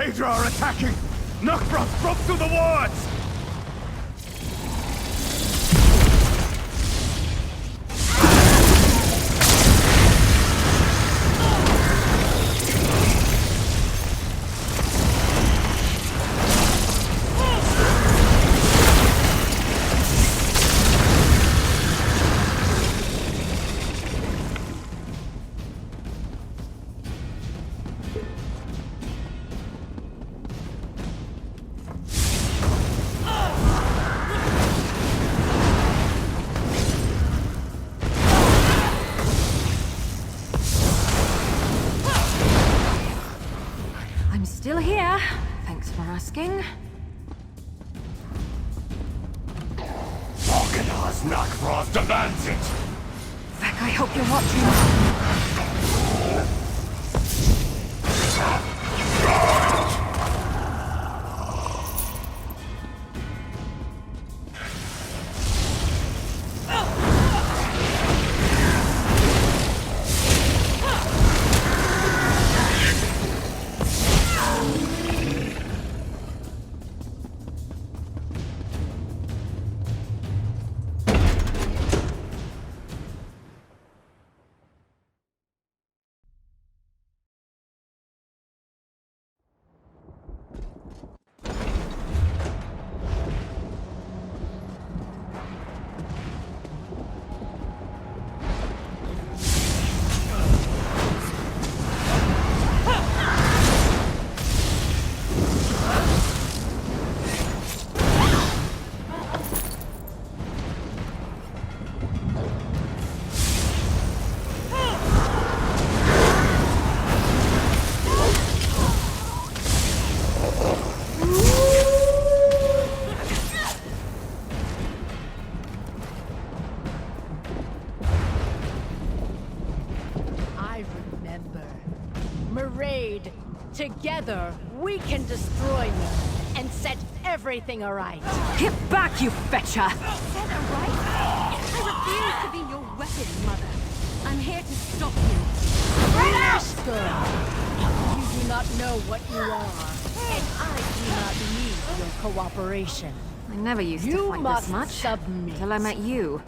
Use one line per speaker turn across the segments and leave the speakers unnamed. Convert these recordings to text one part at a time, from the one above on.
Phaedra are attacking! Nukfrost broke through the wards!
Still here. Thanks for asking.
Volcanar's Nukfrost demands it!
Vec, I hope you're watching.
Together, we can destroy you and set everything aright.
Get back, you fetcher!
Set aright? I refuse to be your weapon, Mother. I'm here to stop you.
Foolish girl! You do not know what you are, and I do not need your cooperation.
I never used to fight this much
submit.
until I met you.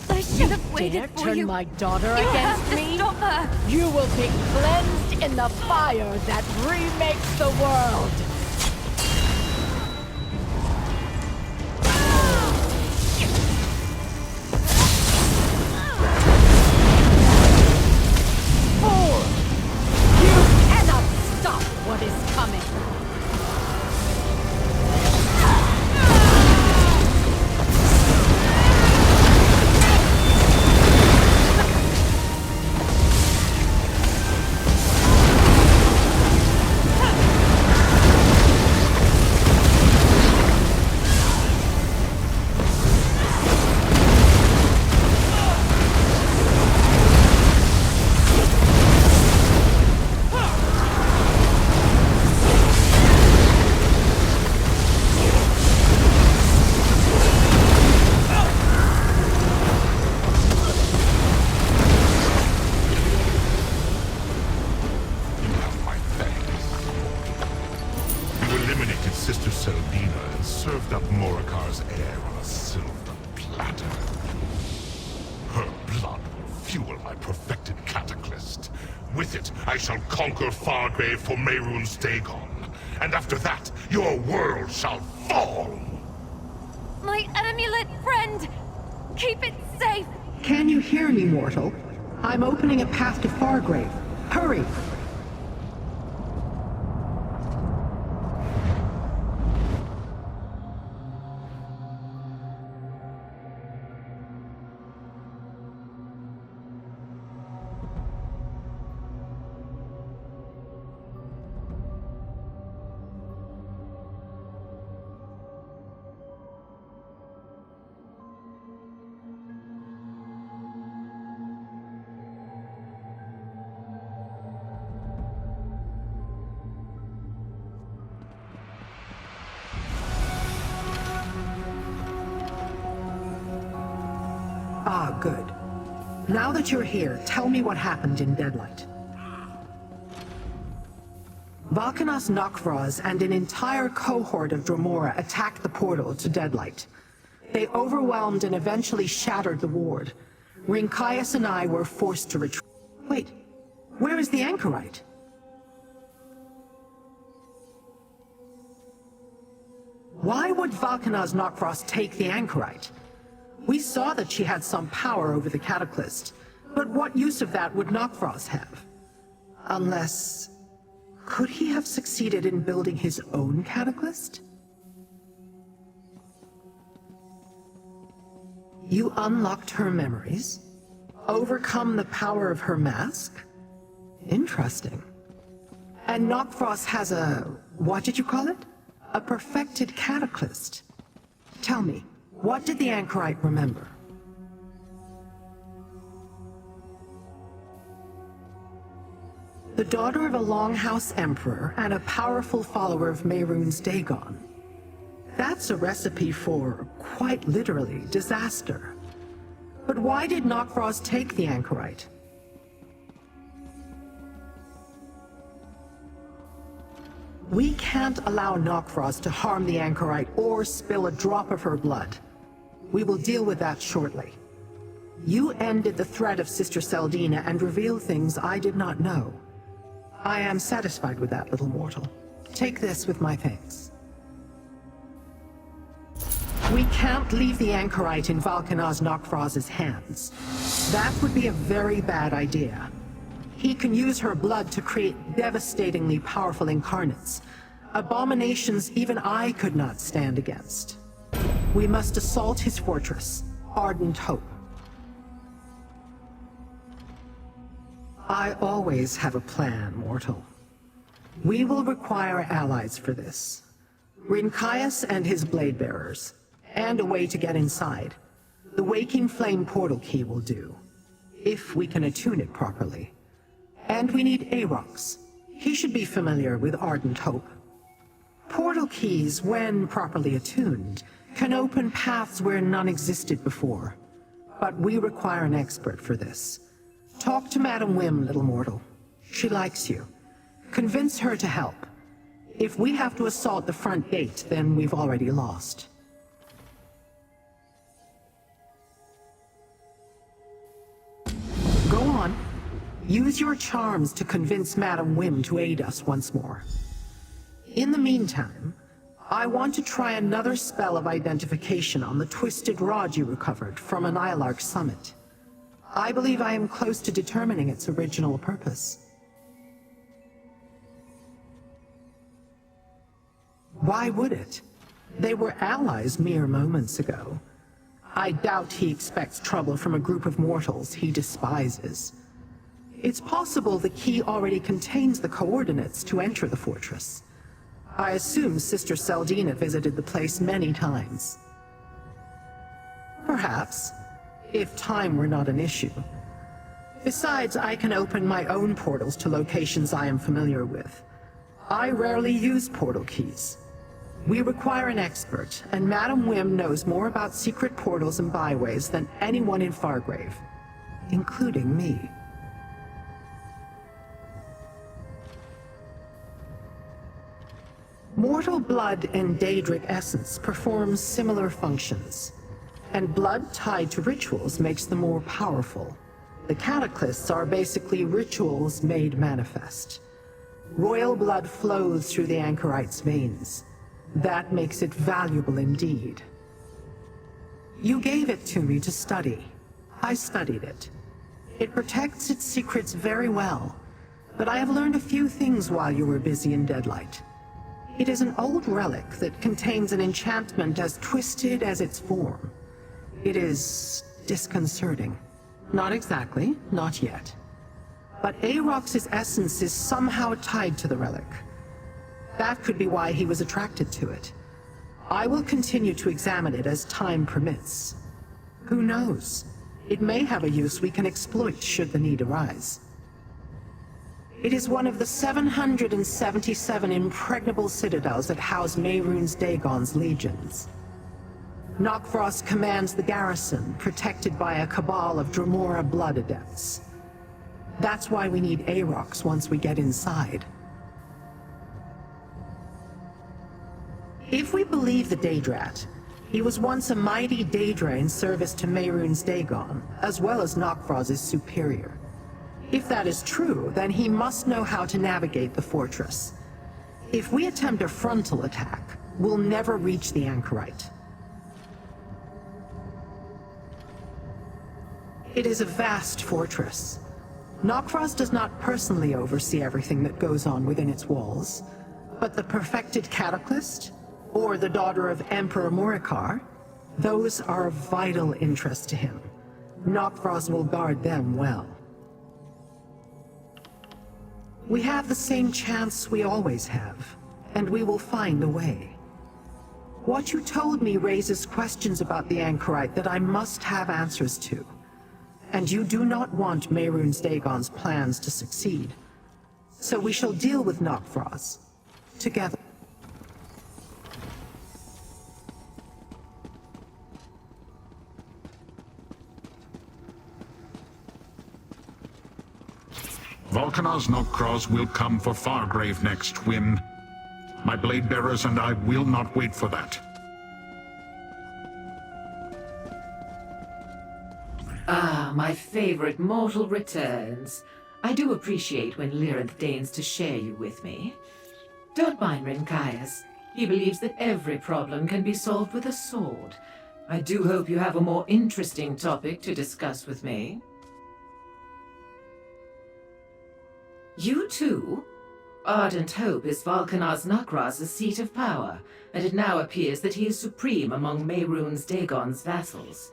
I should have waited
Dare
for
turn
you.
my daughter
You
against
have to
me?
stop her.
You will be cleansed in the fire that remakes the world. Fool! You cannot stop what is coming.
With it, I shall conquer Fargrave for Mehrunes Dagon. And after that, your world shall fall!
My amulet friend! Keep it safe!
Can you hear me, mortal? I'm opening a path to Fargrave. Hurry! Ah, good. Now that you're here, tell me what happened in Deadlight. Valkanos Nokvraz and an entire cohort of Dromora attacked the portal to Deadlight. They overwhelmed and eventually shattered the ward. Rinkaius and I were forced to retreat. Wait, where is the anchorite? Why would Valkanos Nokvraz take the anchorite? We saw that she had some power over the Cataclysm, but what use of that would Nokvraz have? Unless... could he have succeeded in building his own Cataclysm? You unlocked her memories? Overcome the power of her mask? Interesting. And Nokvraz has a... what did you call it? A perfected Cataclysm. Tell me, what did the anchorite remember? The daughter of a Longhouse Emperor and a powerful follower of Mehrunes Dagon. That's a recipe for, quite literally, disaster. But why did Nokvraz take the anchorite? We can't allow Nokvraz to harm the anchorite or spill a drop of her blood. We will deal with that shortly. You ended the threat of Sister Seldina and revealed things I did not know. I am satisfied with that, little mortal. Take this with my thanks. We can't leave the anchorite in Valkanos Nokvraz's hands. That would be a very bad idea. He can use her blood to create devastatingly powerful incarnates. Abominations even I could not stand against. We must assault his fortress, Ardent Hope. I always have a plan, mortal. We will require allies for this. Rinkaius and his blade bearers, and a way to get inside. The Waking Flame portal key will do, if we can attune it properly. And we need Aarox. He should be familiar with Ardent Hope. Portal keys, when properly attuned, can open paths where none existed before. But we require an expert for this. Talk to Madam Wim, little mortal. She likes you. Convince her to help. If we have to assault the front gate, then we've already lost. Go on. Use your charms to convince Madam Wim to aid us once more. In the meantime, I want to try another spell of identification on the twisted rod you recovered from an Ilark summit. I believe I am close to determining its original purpose. Why would it? They were allies mere moments ago. I doubt he expects trouble from a group of mortals he despises. It's possible the key already contains the coordinates to enter the fortress. I assume Sister Seldina visited the place many times. Perhaps, if time were not an issue. Besides, I can open my own portals to locations I am familiar with. I rarely use portal keys. We require an expert, and Madam Wim knows more about secret portals and byways than anyone in Fargrave, including me. Mortal blood and Daedric essence performs similar functions, and blood tied to rituals makes them more powerful. The cataclysms are basically rituals made manifest. Royal blood flows through the anchorite's veins. That makes it valuable indeed. You gave it to me to study. I studied it. It protects its secrets very well, but I have learned a few things while you were busy in Deadlight. It is an old relic that contains an enchantment as twisted as its form. It is disconcerting. Not exactly, not yet. But Aarox's essence is somehow tied to the relic. That could be why he was attracted to it. I will continue to examine it as time permits. Who knows? It may have a use we can exploit should the need arise. It is one of the 777 impregnable citadels that house Mehrunes Dagon's legions. Knockfrost commands the garrison, protected by a cabal of Dremora blood adepts. That's why we need Aarox once we get inside. If we believe the Daedrat, he was once a mighty Daedra in service to Mehrunes Dagon, as well as Knockfrost's superior. If that is true, then he must know how to navigate the fortress. If we attempt a frontal attack, we'll never reach the Anchorite. It is a vast fortress. Knockfrost does not personally oversee everything that goes on within its walls, but the perfected Cataclysm, or the daughter of Emperor Morikar, those are of vital interest to him. Knockfrost will guard them well. We have the same chance we always have, and we will find a way. What you told me raises questions about the Anchorite that I must have answers to. And you do not want Mehrunes Dagon's plans to succeed. So we shall deal with Knockfrost together.
Volkanar's Knockfrost will come for Fargrave next, Wynne. My blade bearers and I will not wait for that.
Ah, my favorite mortal returns. I do appreciate when Lyranth deigns to share you with me. Don't mind Renkias. He believes that every problem can be solved with a sword. I do hope you have a more interesting topic to discuss with me. You too? Ardent Hope is Volkanar's Knockfrost's seat of power, and it now appears that he is supreme among Mehrunes Dagon's vassals.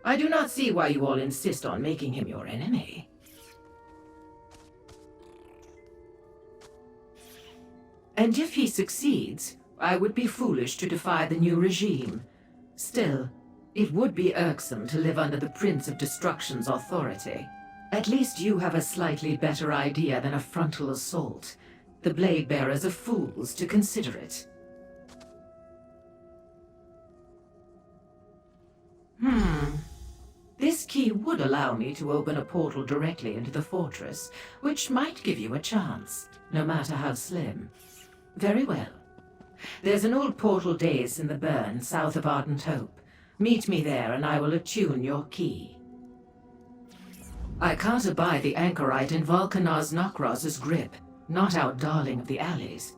I do not see why you all insist on making him your enemy. And if he succeeds, I would be foolish to defy the new regime. Still, it would be irksome to live under the Prince of Destruction's authority. At least you have a slightly better idea than a frontal assault. The blade bearers are fools to consider it. This key would allow me to open a portal directly into the fortress, which might give you a chance, no matter how slim. Very well. There's an old portal dais in the burn south of Ardent Hope. Meet me there and I will attune your key. I can't abide the Anchorite in Volkanar's Knockfrost's grip, not our darling of the alleys.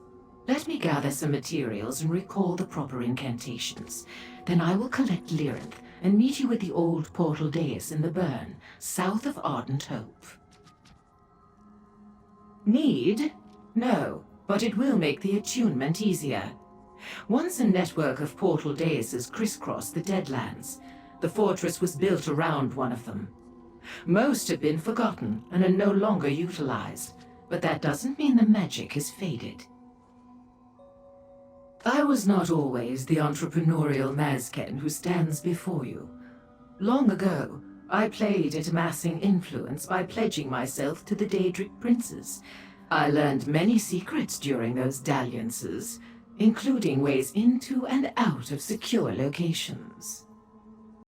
Let me gather some materials and recall the proper incantations. Then I will collect Lyranth and meet you at the old portal dais in the burn, south of Ardent Hope. Need? No, but it will make the attunement easier. Once a network of portal daises crisscrossed the Deadlands. The fortress was built around one of them. Most have been forgotten and are no longer utilized, but that doesn't mean the magic has faded. I was not always the entrepreneurial Mazken who stands before you. Long ago, I played at amassing influence by pledging myself to the Daedric princes. I learned many secrets during those dalliances, including ways into and out of secure locations.